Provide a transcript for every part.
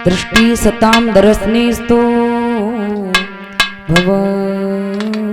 दृष्टि सताम दरसनीस्तो भवतनूना।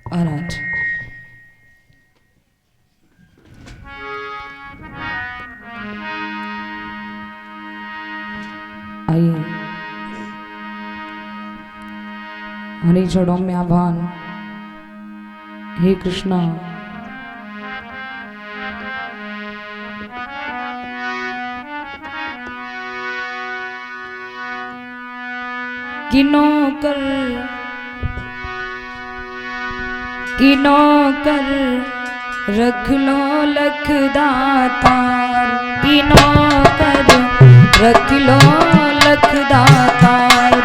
महाराज आइए हरि चरणों में आह्वान। हे कृष्णा किनो कर रख लो लख दातार, किनो कर रख लो लख दातार।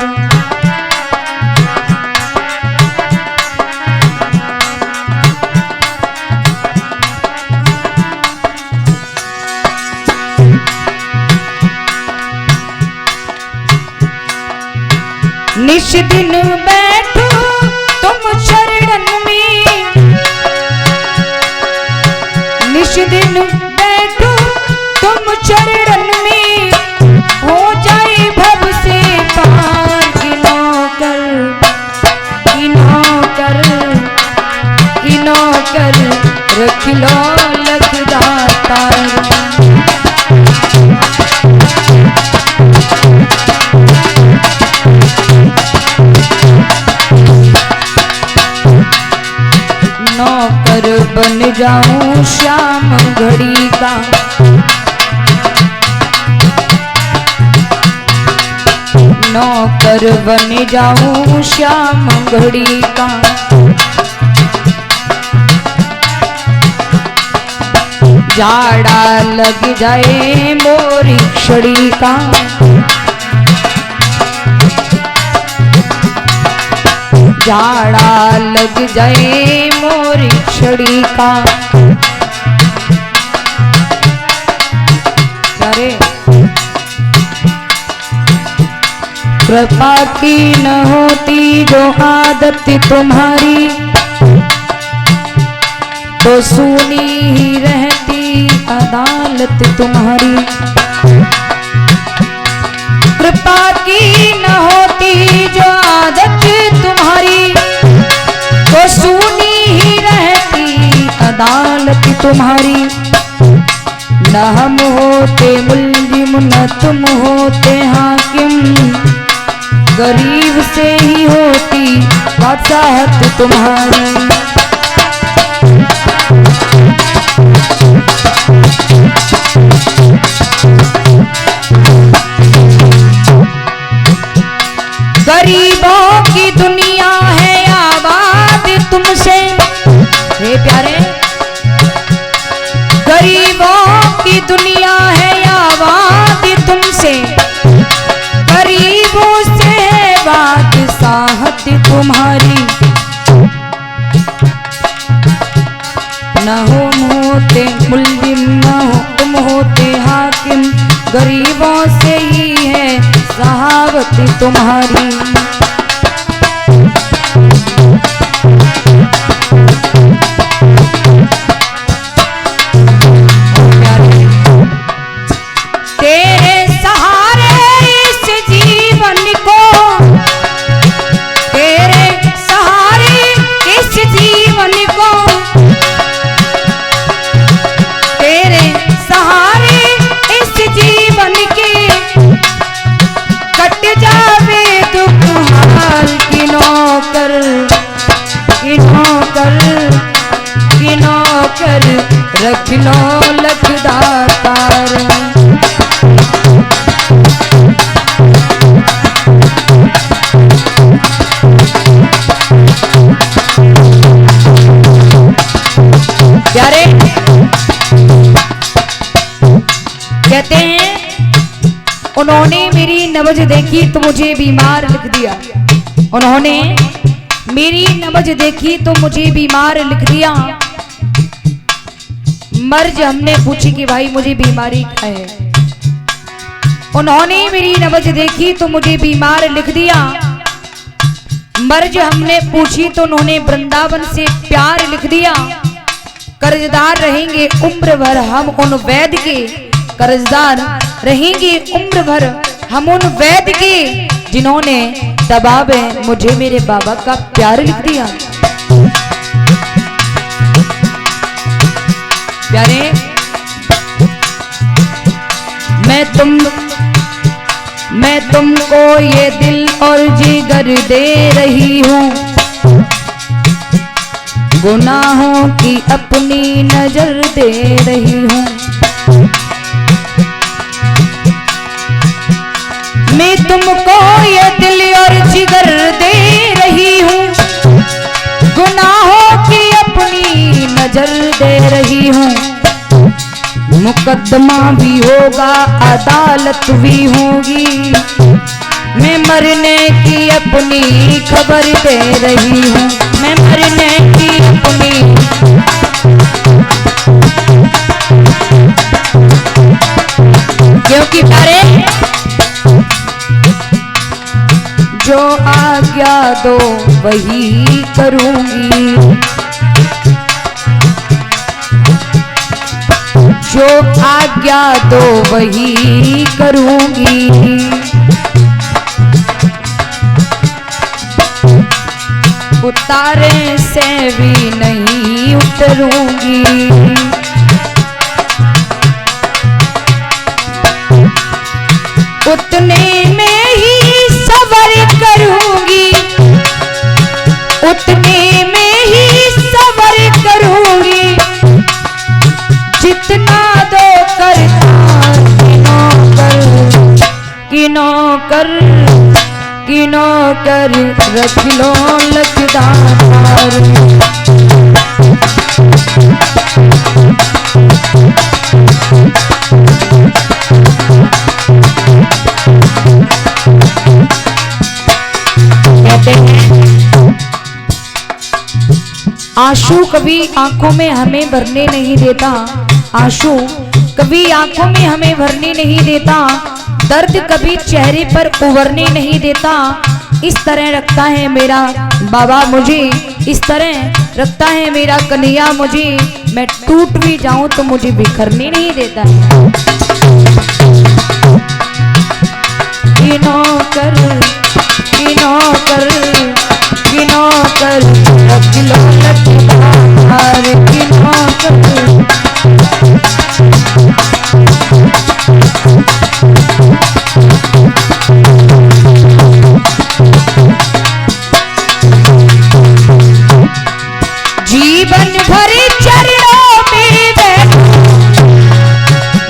निश दिन बैठो तुम शरणन में, निश दिन बैठो तुम चरणन में, हो जाए भव से पार। किनो कर रख लो लख दातार। नौकर बन जाऊं श्याम घड़ी का, नौकर बन जाऊं श्याम घड़ी का। जाड़ा लग जाए मोरी छड़ी का, जाड़ा लग जाए मोरी छड़ी का। अरे कृपा की न होती जो आदत तुम्हारी, तो सुनी ही रहती अदालत तुम्हारी। कृपा की न होती जो आदत तुम्हारी, तो सुनी ही रहती अदालत तुम्हारी। न हम होते मुल्जिम न तुम होते हाकिम, गरीब से ही होती बादशाहत तुम्हारी। गरीबों की दुनिया है आबाद तुमसे, हे प्यारे गरीबों की दुनिया है आबाद तुमसे, गरीबों से है बादशाहत तुम्हारी। गरीबों से ही है सहावत तुम्हारी। तेरे सहारे इस जीवन को, तेरे सहारे इस जीवन को, तेरे सहारे इस जीवन के कट जावे दुख हाल। किनो कर रख लो लखदातार। प्यारे कहते हैं उन्होंने मेरी नबज देखी तो मुझे बीमार लिख दिया। उन्होंने मेरी नबज देखी तो मुझे बीमार लिख दिया। मर्ज हमने पूछी कि भाई मुझे बीमारी क्या है। उन्होंने मेरी नबज देखी तो मुझे बीमार लिख दिया। मर्ज हमने पूछी तो उन्होंने वृंदावन से प्यार लिख दिया। कर्जदार रहेंगे उम्र भर हम उन वैद के, कर्जदार रहेंगे उम्र भर हम उन वैद के, जिन्होंने दबावे मुझे मेरे बाबा का प्यार लिख दिया। प्यारे मैं तुमको ये दिल और जिगर दे रही हूँ, गुनाहों की अपनी नजर दे रही हूँ। मैं तुमको ये दिल और जिगर दे रही हूँ, गुनाहों की अपनी नजर दे रही हूँ। मुकदमा भी होगा अदालत भी होगी, मैं मरने की अपनी खबर दे रही हूँ। मैं मरने की अपनी, क्योंकि प्यारे जो आज्ञा दो वही करूंगी, जो आज्ञा दो वही करूंगी। उतारे से भी नहीं उतरूंगी, उतने में ही सबर करूंगी, उतने में ही सबर करूंगी। जितना दो करता किनो कर रख लो लखदार। कहते हैं आंसू कभी आंखों में हमें भरने नहीं देता, आंसू कभी आंखों में हमें भरने नहीं देता, दर्द कभी चेहरे पर उभरने नहीं देता। इस तरह रखता है मेरा बाबा मुझे, इस तरह रखता है मेरा कन्हैया मुझे। मैं टूट भी जाऊं तो मुझे बिखरने नहीं देता है। किनो कर रख लो लखदार। किनो कर जीवन भर चरणों में बैठूं,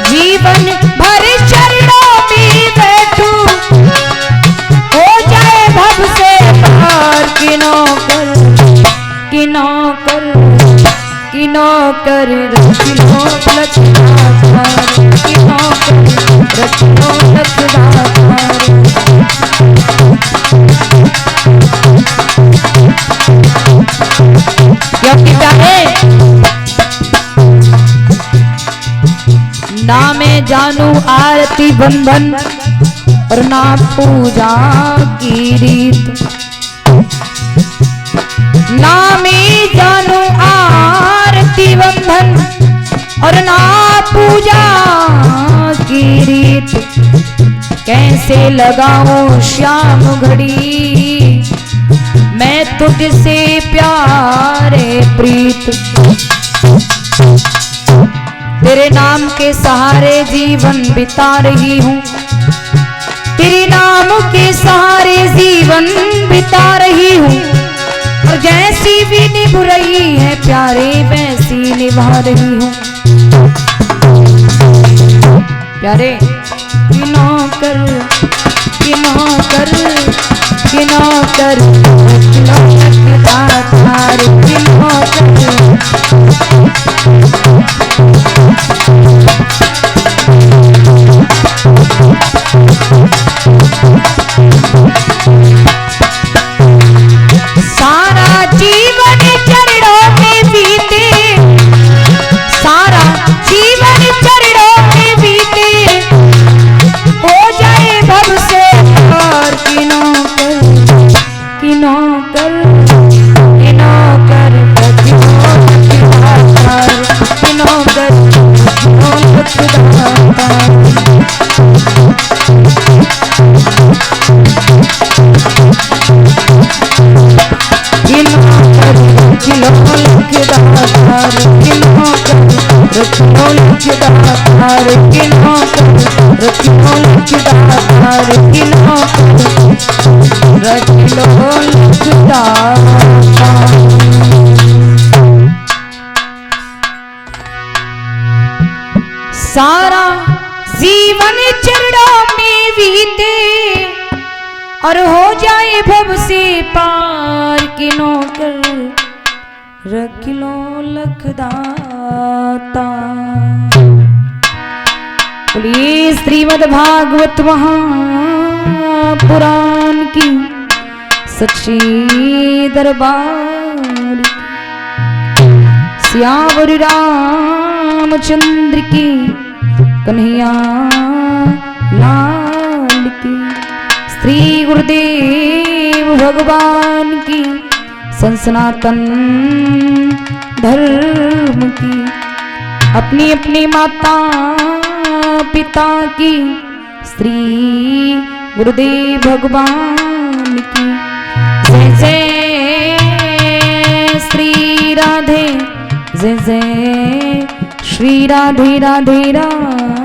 जीवन भर चरणों में बैठूं, हो जाए भव से पार। किनो कर रख लो लखदार। किनो कर रख लो लखदार। क्योंकि चाहे ना मैं जानू आरती बंधन और ना पूजा की रीत, ना मैं जानू आरती बंधन और ना पूजा की रीत। कैसे लगाऊं श्याम घड़ी मैं तुझसे प्यारे प्रीत। तेरे नाम के सहारे जीवन बिता रही हूँ, तेरे नाम के सहारे जीवन बिता रही हूँ, और जैसी भी निभ रही है प्यारे वैसी निभा रही हूँ। प्यारे किनो कर किनो कर किनो कर तार किनो कर। सारा जीवन चरणों में बीते, सारा जीवन चरणों में बीते, हो जाए भव से पार। किनो कर किनो कर किनो कर किनो कर सारा जीवन चरणों में बीते और हो जाए भव से पार। किनो कर रख लो लखदाता। बोलिए श्रीमद् भागवत महापुराण की सच्ची दरबार, सियावर रामचंद्र की कन्हैया लाल की, श्री गुरुदेव भगवान की सनातन धर्म की, अपनी अपनी माता पिता की, श्री गुरुदेव भगवान की। जय जय श्री राधे, जय जय श्री राधे राधे राधे।